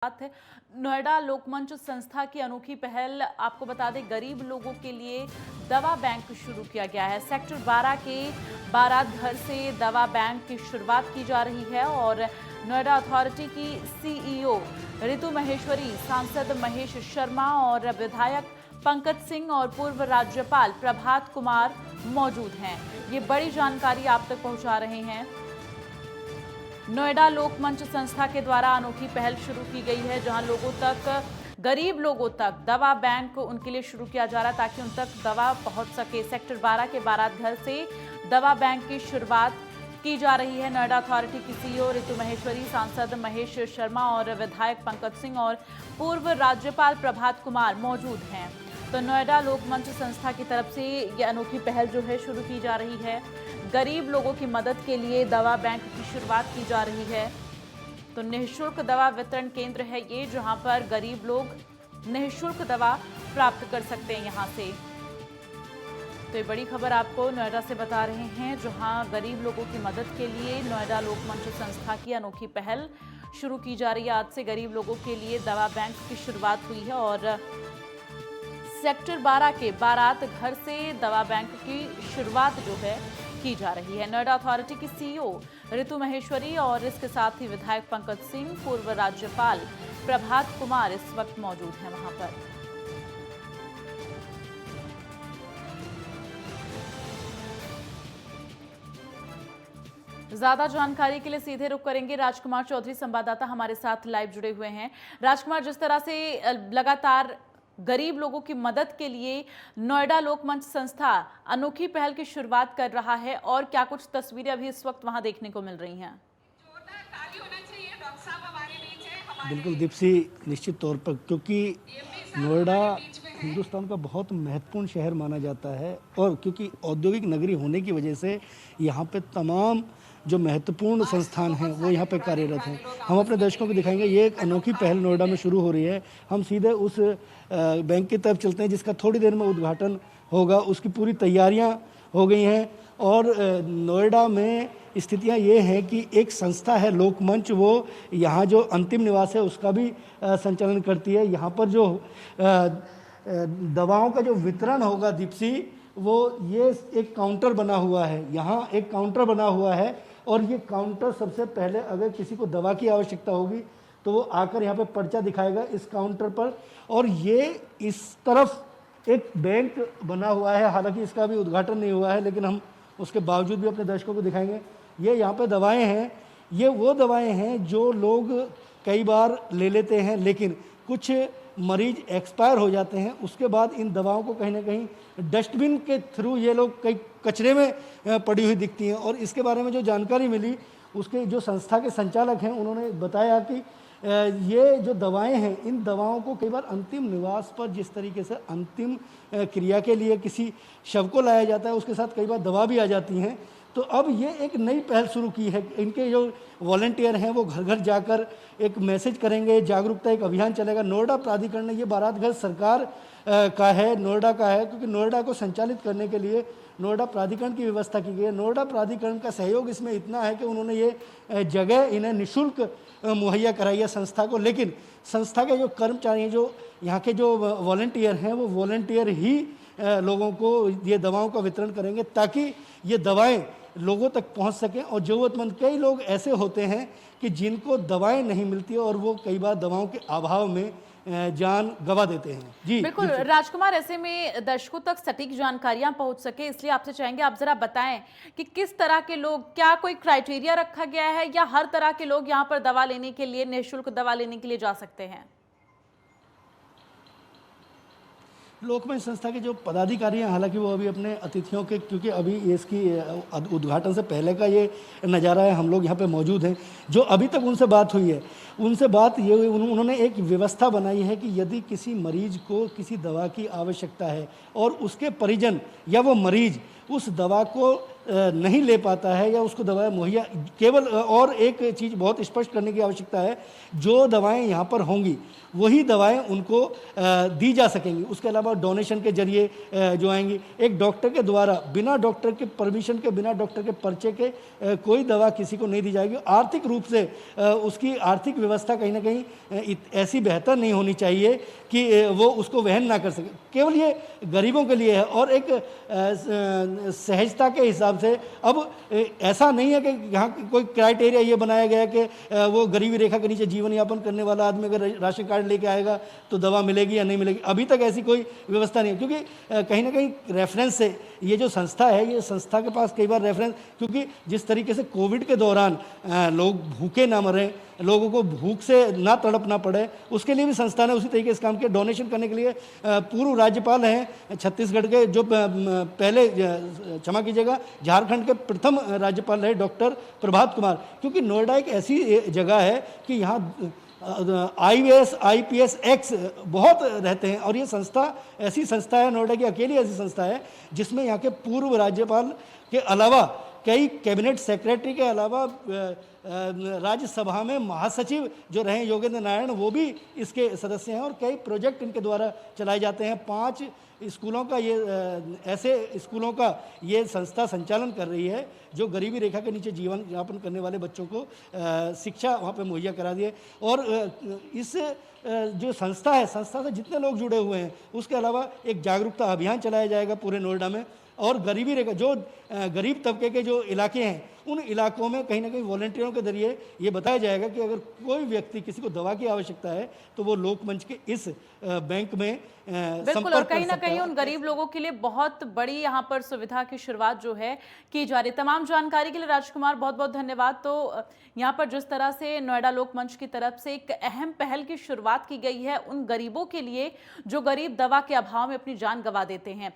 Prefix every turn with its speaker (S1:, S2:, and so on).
S1: साथ नोएडा लोकमंच संस्था की अनोखी पहल। आपको बता दें, गरीब लोगों के लिए दवा बैंक शुरू किया गया है। सेक्टर 12 के बारात घर से दवा बैंक की शुरुआत की जा रही है और नोएडा अथॉरिटी की सीईओ रितु महेश्वरी, सांसद महेश शर्मा और विधायक पंकज सिंह और पूर्व राज्यपाल प्रभात कुमार मौजूद हैं। ये बड़ी जानकारी आप तक पहुंचा रहे हैं। नोएडा लोकमंच संस्था के द्वारा अनोखी पहल शुरू की गई है, जहां लोगों तक, गरीब लोगों तक दवा बैंक उनके लिए शुरू किया जा रहा है ताकि उन तक दवा पहुंच सके। सेक्टर 12 के बारात घर से दवा बैंक की शुरुआत की जा रही है। नोएडा अथॉरिटी की सीईओ रितु महेश्वरी, सांसद महेश शर्मा और विधायक पंकज सिंह और पूर्व राज्यपाल प्रभात कुमार मौजूद हैं। तो नोएडा लोकमंच संस्था की तरफ से ये अनोखी पहल जो है शुरू की जा रही है। गरीब लोगों की मदद के लिए दवा बैंक की शुरुआत की जा रही है। तो निःशुल्क दवा वितरण केंद्र है ये, जहां पर गरीब लोग निःशुल्क दवा प्राप्त कर सकते हैं यहां से। तो ये बड़ी खबर आपको नोएडा से बता रहे हैं, जहां गरीब लोगों की मदद के लिए नोएडा लोकमंच संस्था की अनोखी पहल शुरू की जा रही है। आज से गरीब लोगों के लिए दवा बैंक की शुरुआत हुई है और सेक्टर 12 के बारात घर से दवा बैंक की शुरुआत जो है की जा रही है। नोएडा अथॉरिटी की सीईओ रितु महेश्वरी और इसके साथ ही विधायक पंकज सिंह, पूर्व राज्यपाल प्रभात कुमार इस वक्त मौजूद हैं वहां पर। ज्यादा जानकारी के लिए सीधे रुख करेंगे। राजकुमार चौधरी संवाददाता हमारे साथ लाइव जुड़े हुए हैं। राजकुमार, जिस तरह से लगातार गरीब लोगों की मदद के लिए नोएडा लोकमंच संस्था अनोखी पहल की शुरुआत कर रहा है, और क्या कुछ तस्वीरें अभी इस वक्त वहां देखने को मिल रही हैं?
S2: बिल्कुल दीप्सी, निश्चित तौर पर, क्योंकि नोएडा हिंदुस्तान का बहुत महत्वपूर्ण शहर माना जाता है और क्योंकि औद्योगिक नगरी होने की वजह से यहाँ पे तमाम जो महत्वपूर्ण संस्थान हैं वो यहाँ पे कार्यरत हैं। हम अपने दर्शकों को दिखाएंगे, ये एक अनोखी पहल नोएडा में शुरू हो रही है। हम सीधे उस बैंक की तरफ चलते हैं जिसका थोड़ी देर में उद्घाटन होगा। उसकी पूरी तैयारियां हो गई हैं और नोएडा में स्थितियां ये हैं कि एक संस्था है लोकमंच, वो यहाँ जो अंतिम निवास है उसका भी संचालन करती है। यहाँ पर जो दवाओं का जो वितरण होगा दीप्सी, वो ये एक काउंटर बना हुआ है। यहाँ एक काउंटर बना हुआ है और ये काउंटर सबसे पहले अगर किसी को दवा की आवश्यकता होगी तो वो आकर यहाँ पे पर्चा दिखाएगा इस काउंटर पर। और ये इस तरफ एक बैंक बना हुआ है, हालांकि इसका भी उद्घाटन नहीं हुआ है, लेकिन हम उसके बावजूद भी अपने दर्शकों को दिखाएंगे। ये यहाँ पे दवाएं हैं, ये वो दवाएं हैं जो लोग कई बार ले लेते हैं, लेकिन कुछ मरीज एक्सपायर हो जाते हैं। उसके बाद इन दवाओं को कहीं ना कहीं डस्टबिन के थ्रू ये लोग कई कचरे में पड़ी हुई दिखती हैं। और इसके बारे में जो जानकारी मिली, उसके जो संस्था के संचालक हैं उन्होंने बताया कि ये जो दवाएं हैं, इन दवाओं को कई बार अंतिम निवास पर जिस तरीके से अंतिम क्रिया के लिए किसी शव को लाया जाता है, उसके साथ कई बार दवा भी आ जाती हैं। तो अब ये एक नई पहल शुरू की है। इनके जो वॉलंटियर हैं वो घर घर जाकर एक मैसेज करेंगे, जागरूकता एक अभियान चलेगा। नोएडा प्राधिकरण ने, ये बारात घर सरकार का है, नोएडा का है, क्योंकि नोएडा को संचालित करने के लिए नोएडा प्राधिकरण की व्यवस्था की गई है। नोएडा प्राधिकरण का सहयोग इसमें इतना है कि उन्होंने ये जगह इन्हें निःशुल्क मुहैया कराई है संस्था को। लेकिन संस्था के जो कर्मचारी हैं, जो यहाँ के जो वॉलंटियर हैं, वो वॉलंटियर ही लोगों को ये दवाओं का वितरण करेंगे ताकि ये दवाएं लोगों तक पहुंच सकें। और ज़रूरतमंद कई लोग ऐसे होते हैं कि जिनको दवाएं नहीं मिलती और वो कई बार दवाओं के अभाव में जान गंवा देते हैं। जी
S1: बिल्कुल राजकुमार, ऐसे में दर्शकों तक सटीक जानकारियां पहुंच सके, इसलिए आपसे चाहेंगे आप जरा बताएं कि किस तरह के लोग, क्या कोई क्राइटेरिया रखा गया है या हर तरह के लोग यहां पर दवा लेने के लिए, निःशुल्क दवा लेने के लिए जा सकते हैं?
S2: लोकमंच संस्था के जो पदाधिकारी हैं, हालांकि वो अभी अपने अतिथियों के, क्योंकि अभी इसकी उद्घाटन से पहले का ये नज़ारा है, हम लोग यहाँ पे मौजूद हैं। जो अभी तक उनसे बात हुई है, उनसे बात ये हुई, उन्होंने एक व्यवस्था बनाई है कि यदि किसी मरीज को किसी दवा की आवश्यकता है और उसके परिजन या वो मरीज उस दवा को नहीं ले पाता है या उसको दवाएं मुहैया केवल और एक चीज़ बहुत स्पष्ट करने की आवश्यकता है, जो दवाएं यहाँ पर होंगी वही दवाएं उनको दी जा सकेंगी। उसके अलावा डोनेशन के जरिए जो आएंगी, एक डॉक्टर के द्वारा बिना डॉक्टर के परमिशन के, बिना डॉक्टर के पर्चे के कोई दवा किसी को नहीं दी जाएगी। आर्थिक रूप से उसकी आर्थिक व्यवस्था कहीं ना कहीं ऐसी बेहतर नहीं होनी चाहिए कि वो उसको वहन ना कर सके। केवल ये गरीबों के लिए है और एक सहजता के हिसाब से अब ऐसा नहीं है कि यहाँ कोई क्राइटेरिया ये बनाया गया कि वो गरीबी रेखा के नीचे जीवन यापन करने वाला आदमी अगर राशन कार्ड लेके आएगा तो दवा मिलेगी या नहीं मिलेगी। अभी तक ऐसी कोई व्यवस्था नहीं है, क्योंकि कहीं ना कहीं रेफरेंस से ये जो संस्था है, ये संस्था के पास कई बार रेफरेंस, क्योंकि जिस तरीके से कोविड के दौरान लोग भूखे ना मरें, लोगों को भूख से ना तड़पना पड़े, उसके लिए भी संस्था ने उसी तरीके से काम किया। डोनेशन करने के लिए पूर्व राज्यपाल हैं छत्तीसगढ़ के, जो पहले क्षमा कीजिएगा झारखंड के प्रथम राज्यपाल रहे डॉक्टर प्रभात कुमार, क्योंकि नोएडा एक ऐसी जगह है कि यहाँ IAS IPS एक्स बहुत रहते हैं और ये संस्था ऐसी संस्था है, नोएडा की अकेली ऐसी संस्था है जिसमें यहाँ के पूर्व राज्यपाल के अलावा कई कैबिनेट सेक्रेटरी के अलावा राज्यसभा में महासचिव जो रहे योगेंद्र नारायण, वो भी इसके सदस्य हैं और कई प्रोजेक्ट इनके द्वारा चलाए जाते हैं। 5 स्कूलों का ये ऐसे स्कूलों का ये संस्था संचालन कर रही है जो गरीबी रेखा के नीचे जीवन यापन करने वाले बच्चों को शिक्षा वहाँ पे मुहैया करा दी है। और इस जो संस्था है, संस्था से जितने लोग जुड़े हुए हैं, उसके अलावा एक जागरूकता अभियान चलाया जाएगा पूरे नोएडा में। और गरीबी रेखा जो गरीब तबके के जो इलाके हैं, उन इलाकों में कहीं ना कहीं वॉलंटियरों के जरिए ये बताया जाएगा कि अगर कोई व्यक्ति किसी को दवा की आवश्यकता है तो वो लोकमंच के इस बैंक में
S1: बिल्कुल, और कहीं ना कहीं उन गरीब लोगों के लिए बहुत बड़ी यहाँ पर सुविधा की शुरुआत जो है की जा रही है। तमाम जानकारी के लिए राजकुमार बहुत बहुत धन्यवाद। तो यहाँ पर जिस तरह से नोएडा लोकमंच की तरफ से एक अहम पहल की शुरुआत की गई है उन गरीबों के लिए जो गरीब दवा के अभाव में अपनी जान गंवा देते हैं।